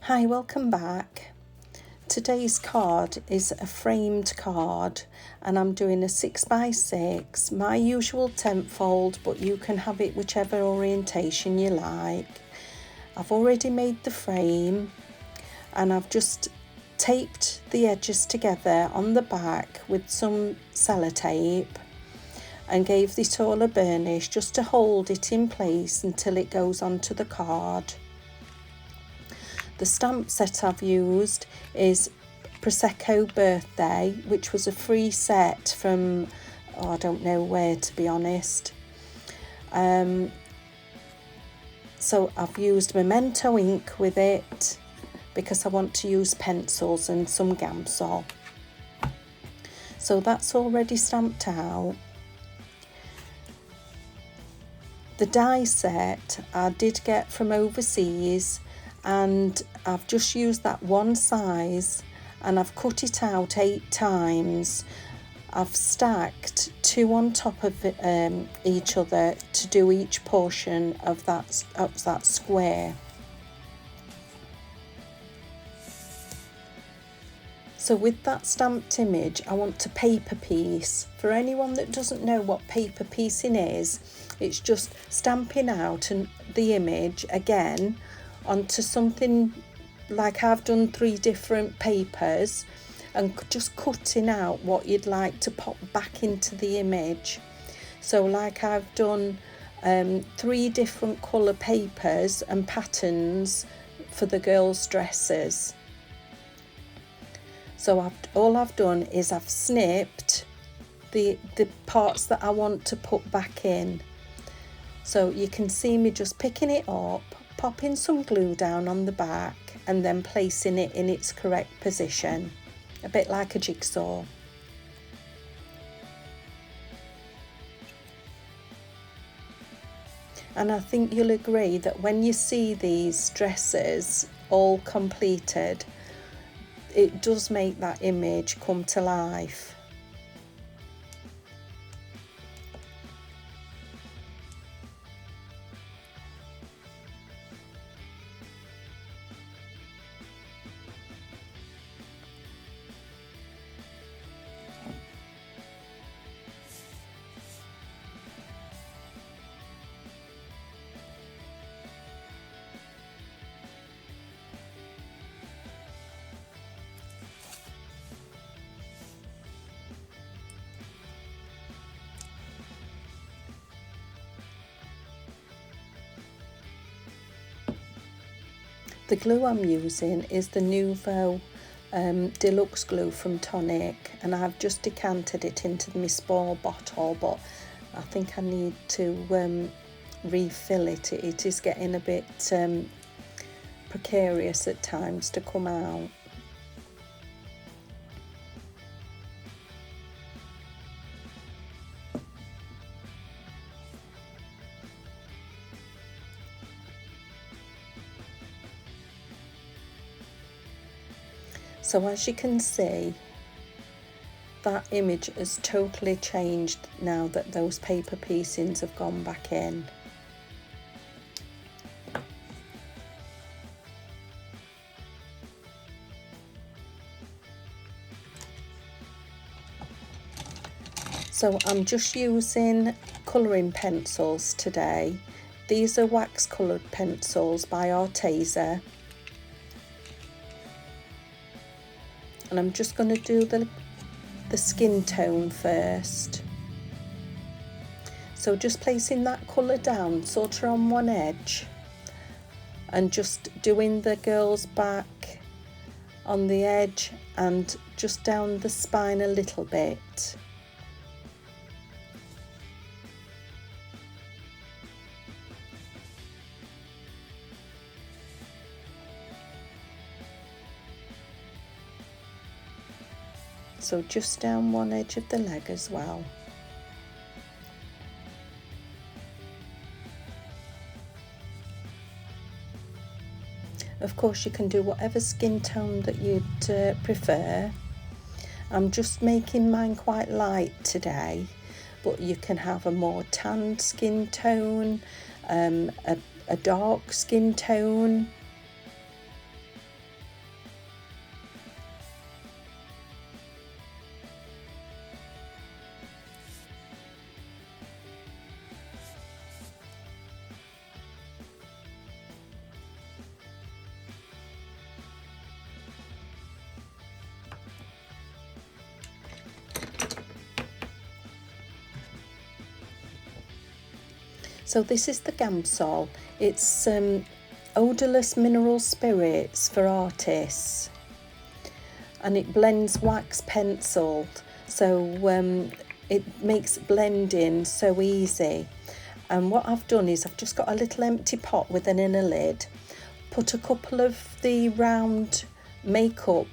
Hi, welcome back. Today's card is a framed card and I'm doing a 6x6, my usual tent fold, but you can have it whichever orientation you like. I've already made the frame and I've just taped the edges together on the back with some sellotape and gave this all a burnish just to hold it in place until it goes onto the card. The stamp set I've used is Prosecco Birthday, which was a free set from, I don't know where to be honest. So I've used Memento ink with it because I want to use pencils and some Gamsol. So that's already stamped out. The die set I did get from overseas, and I've just used that one size and I've cut it out 8 times. I've stacked 2 on top of each other to do each portion of that square. So with that stamped image, I want to paper piece. For anyone that doesn't know what paper piecing is, it's just stamping out the image again onto something, like I've done 3 different papers, and just cutting out what you'd like to pop back into the image. So like I've done 3 different colour papers and patterns for the girls' dresses. So all I've done is I've snipped the parts that I want to put back in. So you can see me just picking it up, popping some glue down on the back and then placing it in its correct position, a bit like a jigsaw. And I think you'll agree that when you see these dresses all completed, it does make that image come to life. The glue I'm using is the Nuvo Deluxe glue from Tonic, and I've just decanted it into my small bottle, but I think I need to refill it. It is getting a bit precarious at times to come out. So as you can see, that image has totally changed now that those paper piecings have gone back in. So I'm just using colouring pencils today. These are wax coloured pencils by Arteza. And I'm just going to do the skin tone first. So just placing that colour down sort of on one edge and just doing the girl's back on the edge and just down the spine a little bit. So just down one edge of the leg as well. Of course you can do whatever skin tone that you'd prefer. I'm just making mine quite light today, but you can have a more tanned skin tone, a dark skin tone. So this is the Gamsol. It's odourless mineral spirits for artists, and it blends wax pencil, so it makes blending so easy. And what I've done is I've just got a little empty pot with an inner lid, put a couple of the round makeup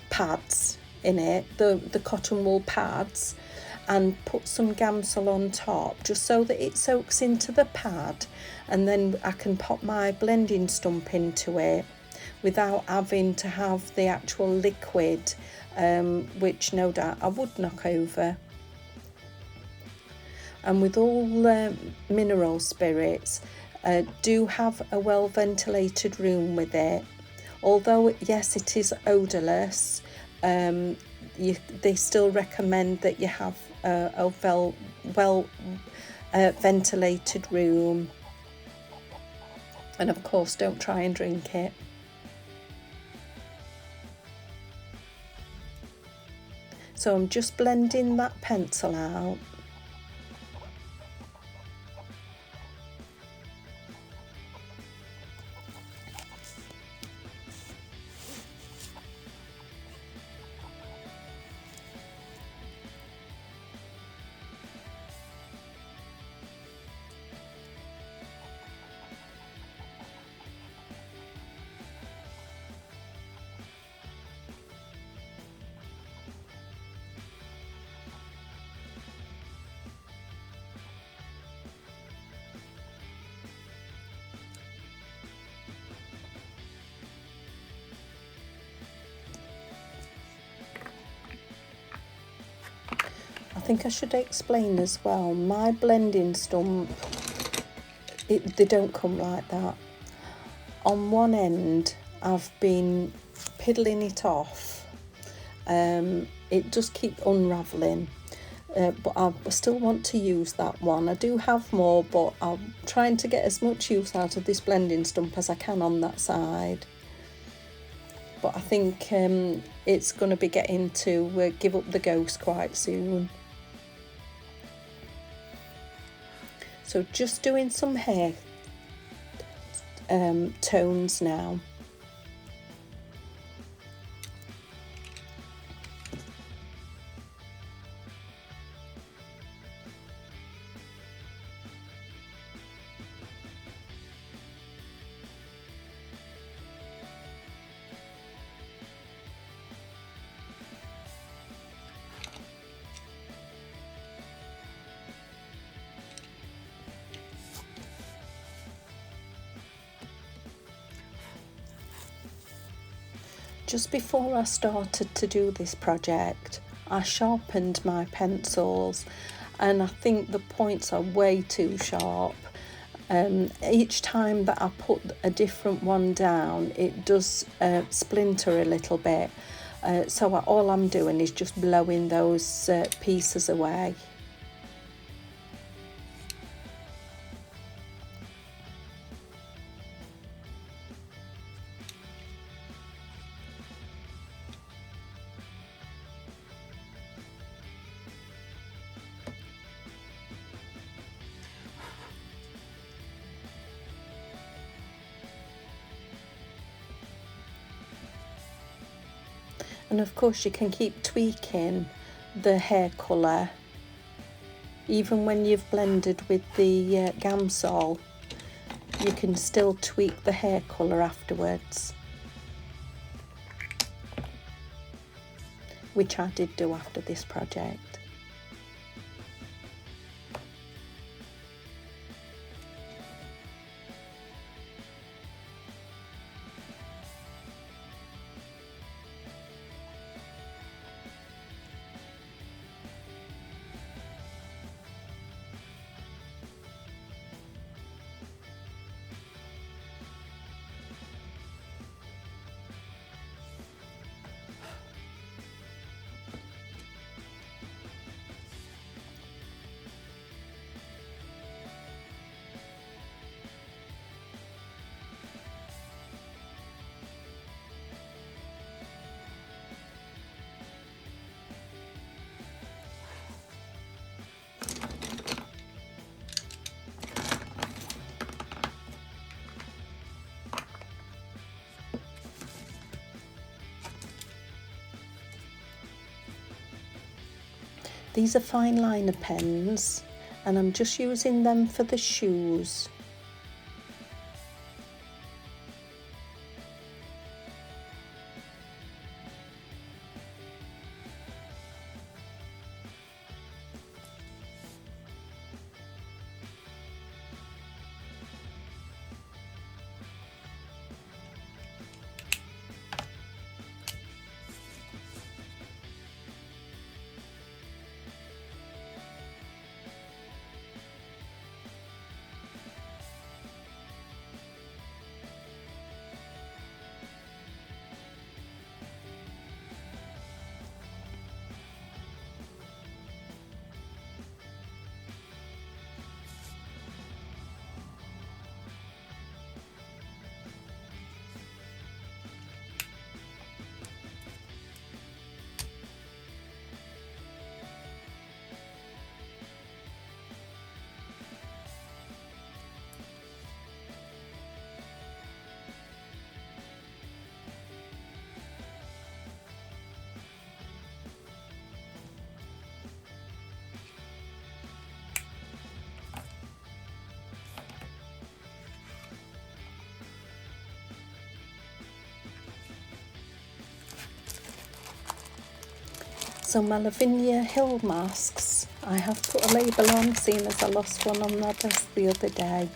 pads in it, the cotton wool pads, and put some Gamsol on top just so that it soaks into the pad, and then I can pop my blending stump into it without having to have the actual liquid, which no doubt I would knock over. And with all mineral spirits, do have a well ventilated room with it. Although yes, it is odourless, they still recommend that you have a well ventilated room, and of course don't try and drink it. So I'm just blending that pencil out. I think I should explain as well, my blending stump, they don't come like that. On one end I've been piddling it off, it does keep unravelling, but I still want to use that one. I do have more, but I'm trying to get as much use out of this blending stump as I can on that side. But I think it's going to be getting to give up the ghost quite soon. So just doing some hair tones now. Just before I started to do this project, I sharpened my pencils, and I think the points are way too sharp. Each time that I put a different one down, it does splinter a little bit. So all I'm doing is just blowing those pieces away. And of course you can keep tweaking the hair colour even when you've blended with the Gamsol. You can still tweak the hair colour afterwards, which I did do after this project. These are fine liner pens and I'm just using them for the shoes. So my Lavinia Hill masks, I have put a label on, seeing as I lost one on my desk the other day.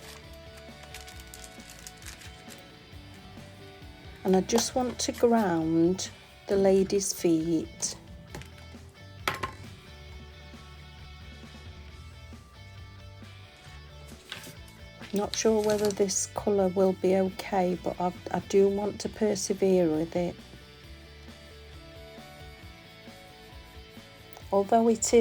And I just want to ground the lady's feet. Not sure whether this colour will be okay, but I do want to persevere with it. Although it's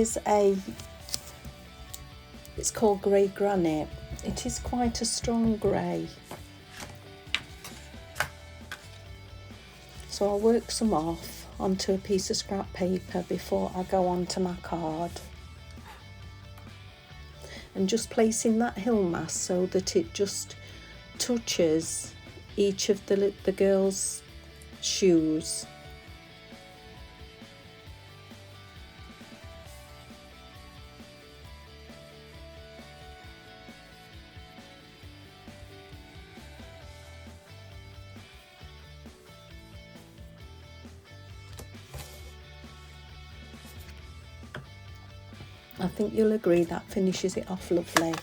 called grey granite, it is quite a strong grey. So I'll work some off onto a piece of scrap paper before I go on to my card. And just placing that hill mask so that it just touches each of the girls' shoes. I think you'll agree that finishes it off lovely.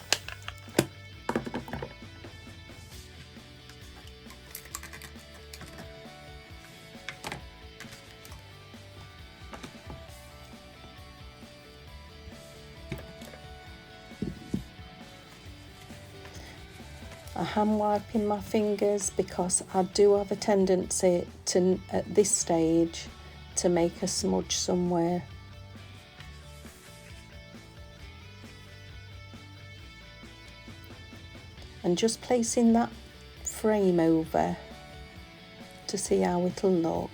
I am wiping my fingers because I do have a tendency to, at this stage, to make a smudge somewhere. And just placing that frame over to see how it'll look.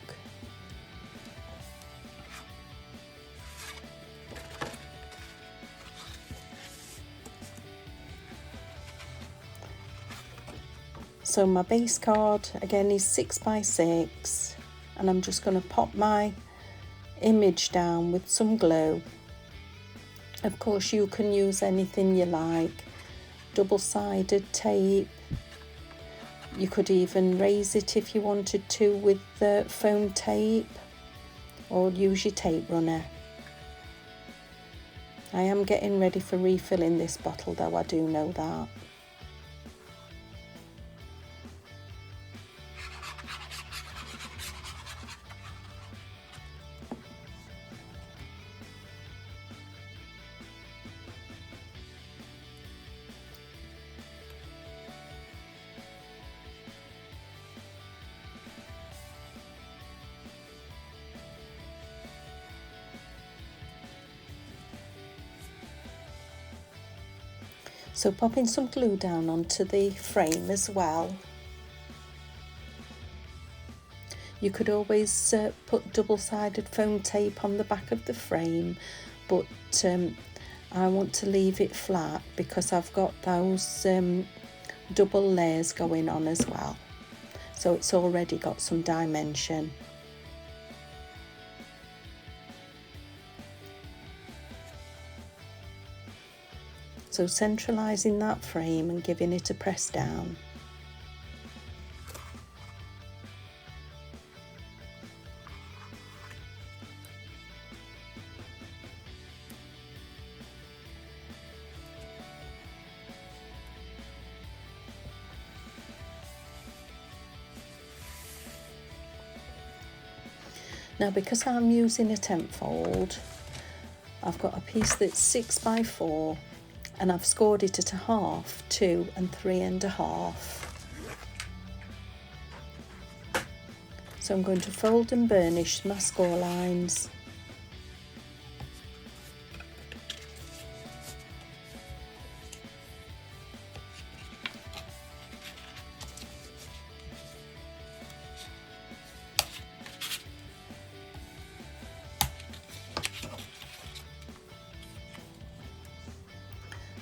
So my base card again is 6x6, and I'm just going to pop my image down with some glue. Of course you can use anything you like. Double-sided tape. You could even raise it if you wanted to with the foam tape, or use your tape runner. I am getting ready for refilling this bottle though, I do know that. So popping some glue down onto the frame as well. You could always put double-sided foam tape on the back of the frame, but I want to leave it flat because I've got those double layers going on as well. So it's already got some dimension. So centralising that frame and giving it a press down. Now, because I'm using a tent fold, I've got a piece that's 6x4 and I've scored it at 1/2, 2 and 3.5. So I'm going to fold and burnish my score lines.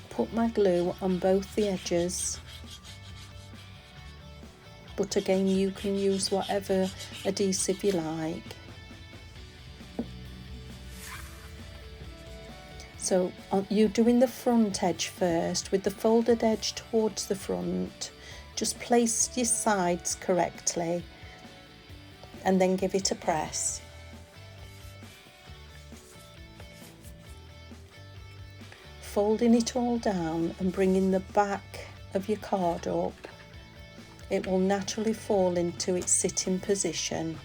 Put my glue on both the edges, but again you can use whatever adhesive you like. So you're doing the front edge first with the folded edge towards the front. Just place your sides correctly and then give it a press. Folding it all down and bringing the back of your card up, it will naturally fall into its sitting position.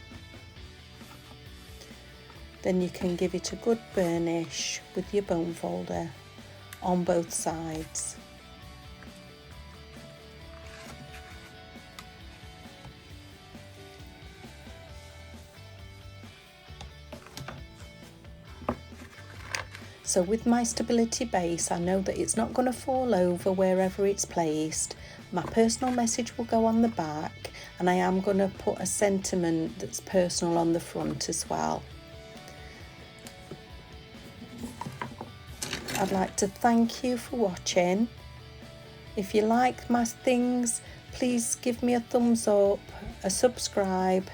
Then you can give it a good burnish with your bone folder on both sides. So with my stability base, I know that it's not going to fall over wherever it's placed. My personal message will go on the back, and I am going to put a sentiment that's personal on the front as well. I'd like to thank you for watching. If you like my things, please give me a thumbs up, a subscribe,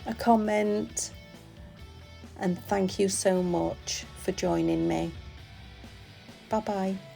a comment, and thank you so much for joining me. Bye bye.